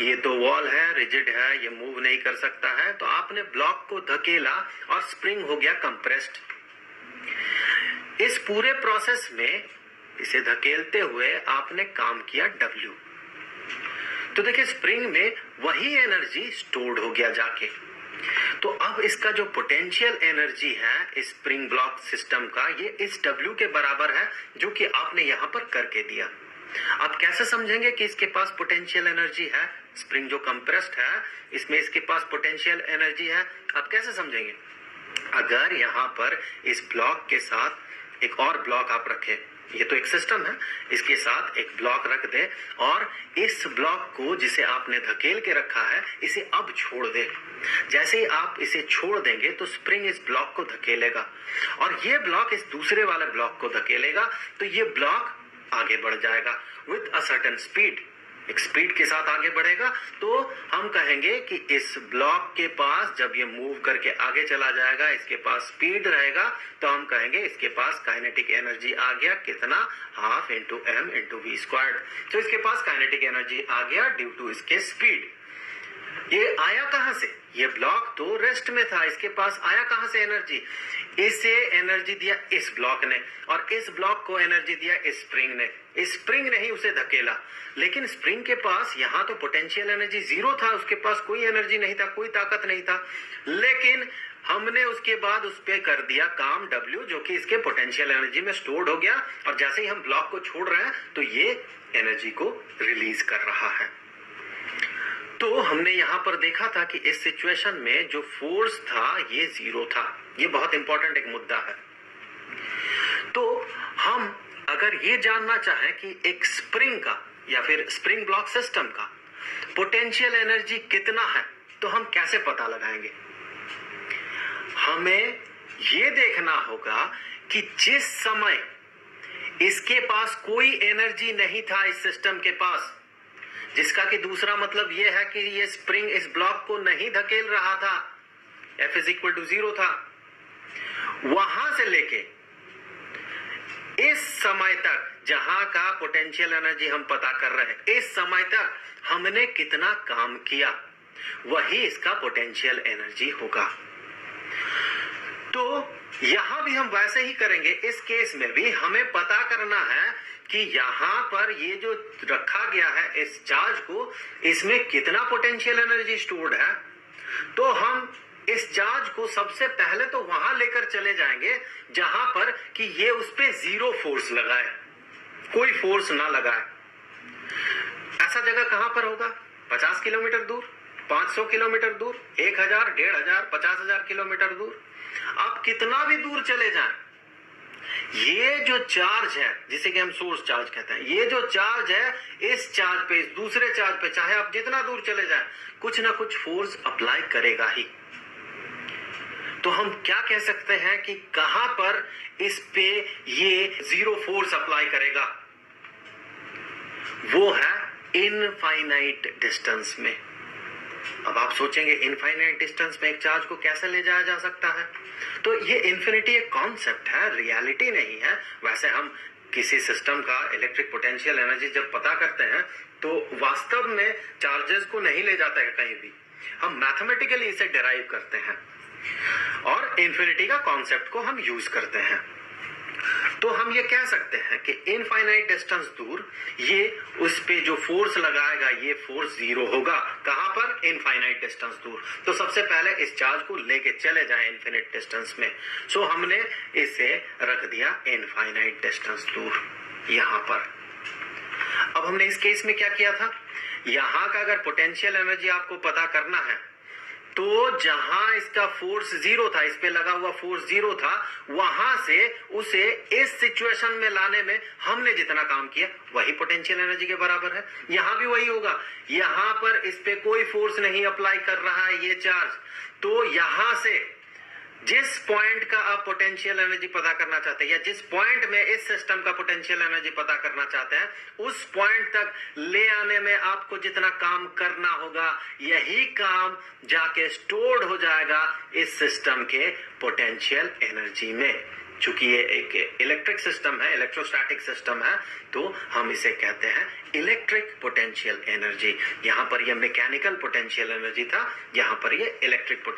ये तो वॉल है, रिजिड है, ये मूव नहीं कर सकता है, तो आपने ब्लॉक को धकेला और स्प्रिंग हो गया कंप्रेस्ड। इस पूरे प्रोसेस में इसे धकेलते हुए आपने काम किया W। तो देखिए स्प्रिंग में वही एनर्जी स्टोर्ड हो गया जाके। तो अब इसका जो पोटेंशियल एनर्जी है इस स्प्रिंग ब्लॉक सिस्टम का, ये इस W के बराबर है जो कि आपने यहां पर करके दिया। आप कैसे समझेंगे कि इसके पास पोटेंशियल एनर्जी है? स्प्रिंग जो कंप्रेस्ड है इसमें इसके पास पोटेंशियल एनर्जी है, आप कैसे समझेंगे? अगर यहाँ पर इस ब्लॉक के साथ एक और ब्लॉक आप रखें, ये तो एक सिस्टम है, इसके साथ एक ब्लॉक रख दे और इस ब्लॉक को जिसे आपने धकेल के रखा है इसे अब छोड़ दे। जैसे ही आप इसे छोड़ देंगे तो स्प्रिंग इस ब्लॉक को धकेलेगा और ये ब्लॉक इस दूसरे वाले ब्लॉक को धकेलेगा, तो ये ब्लॉक आगे बढ़ जाएगा विद अ सर्टेन स्पीड, एक स्पीड के साथ आगे बढ़ेगा। तो हम कहेंगे कि इस ब्लॉक के पास जब ये मूव करके आगे चला जाएगा, इसके पास स्पीड रहेगा, तो हम कहेंगे इसके पास काइनेटिक एनर्जी आ गया, कितना? Half into m into V squared. तो इसके पास काइनेटिक एनर्जी आ गया ड्यू टू इसके स्पीड। ये आया कहां से? ये ब्लॉक तो रेस्ट में था, इसके पास आया कहां से एनर्जी? इसे एनर्जी दिया इस ब्लॉक ने और इस ब्लॉक को एनर्जी दिया इस स्प्रिंग ने। इस स्प्रिंग ने ही उसे धकेला, लेकिन स्प्रिंग के पास यहां तो पोटेंशियल एनर्जी जीरो था, उसके पास कोई एनर्जी नहीं था, कोई ताकत नहीं था, लेकिन हमने उसके बाद उस पे कर दिया काम W जो कि इसके पोटेंशियल एनर्जी में स्टोर्ड हो गया और जैसे ही हम ब्लॉक को छोड़ रहे हैं तो ये एनर्जी को रिलीज कर रहा है। तो हमने यहां पर देखा था कि इस सिचुएशन में जो फोर्स था ये जीरो था। ये बहुत इंपॉर्टेंट एक मुद्दा है। तो हम अगर ये जानना चाहें कि एक स्प्रिंग का या फिर स्प्रिंग ब्लॉक सिस्टम का पोटेंशियल एनर्जी कितना है, तो हम कैसे पता लगाएंगे? हमें ये देखना होगा कि जिस समय इसके पास कोई एनर्जी नहीं था इस सिस्टम के पास, जिसका कि दूसरा मतलब यह है कि ये स्प्रिंग इस ब्लॉक को नहीं धकेल रहा था, F इज इक्वल टू 0 था, वहां से लेके इस समय तक जहां का पोटेंशियल एनर्जी हम पता कर रहे हैं, इस समय तक हमने कितना काम किया, वही इसका पोटेंशियल एनर्जी होगा। तो यहां भी हम वैसे ही करेंगे। इस केस में भी हमें पता करना है कि यहां पर ये जो रखा गया है इस चार्ज को, इसमें कितना पोटेंशियल एनर्जी स्टोर्ड है। तो हम इस चार्ज को सबसे पहले तो वहां लेकर चले जाएंगे जहां पर कि ये उस पे जीरो फोर्स लगाए, कोई फोर्स ना लगाए। ऐसा जगह कहां पर होगा? 50 किलोमीटर दूर, 500 किलोमीटर दूर, 1000, 1500, 50,000 किलोमीटर दूर। आप कितना भी दूर चले जाएं, ये जो चार्ज है जिसे कि हम सोर्स चार्ज कहते हैं, ये जो चार्ज है इस चार्ज पे, इस दूसरे चार्ज पे, चाहे आप जितना दूर चले जाएं, कुछ ना कुछ फोर्स अप्लाई करेगा ही। तो हम क्या कह सकते हैं कि कहां पर इस पे ये जीरो फोर्स अप्लाई करेगा? वो है इनफाइनाइट डिस्टेंस में। अब आप सोचेंगे इनफाइनाइट डिस्टेंस में एक चार्ज को कैसे ले जाया जा सकता है? तो ये इन्फिनिटी एक कॉन्सेप्ट है, रियलिटी नहीं है। वैसे हम किसी सिस्टम का इलेक्ट्रिक पोटेंशियल एनर्जी जब पता करते हैं तो वास्तव में चार्जेस को नहीं ले जाता है कहीं भी, हम मैथमेटिकली इसे डिराइव करते हैं और इन्फिनिटी का कॉन्सेप्ट को हम यूज करते हैं। तो हम ये कह सकते हैं कि इनफाइनाइट डिस्टेंस दूर ये उस पे जो फोर्स लगाएगा ये फोर्स जीरो होगा। कहां पर? इनफाइनाइट डिस्टेंस दूर। तो सबसे पहले इस चार्ज को लेके चले जाएं इनफिनिट डिस्टेंस में। सो हमने इसे रख दिया इनफाइनाइट डिस्टेंस दूर यहां पर। अब हमने इस केस में क्या किया था? यहां का अगर पोटेंशियल एनर्जी आपको पता करना है तो जहां इसका फोर्स जीरो था, इस पे लगा हुआ फोर्स जीरो था, वहां से उसे इस सिचुएशन में लाने में हमने जितना काम किया वही पोटेंशियल एनर्जी के बराबर है। यहां भी वही होगा। यहां पर इस पे कोई फोर्स नहीं अप्लाई कर रहा है ये चार्ज, तो यहां से जिस पॉइंट का आप पोटेंशियल एनर्जी पता करना चाहते हैं या जिस पॉइंट में इस सिस्टम का पोटेंशियल एनर्जी पता करना चाहते हैं, उस पॉइंट तक ले आने में आपको जितना काम करना होगा यही काम जाके स्टोर्ड हो जाएगा इस सिस्टम के पोटेंशियल एनर्जी में। चूंकि ये एक इलेक्ट्रिक सिस्टम है, इलेक्ट्रोस्टैटिक सिस्टम है, तो हम इसे कहते हैं इलेक्ट्रिक पोटेंशियल एनर्जी। यहाँ पर ये मैकेनिकल पोटेंशियल एनर्जी था, यहाँ पर ये इलेक्ट्रिक पोटेंशियल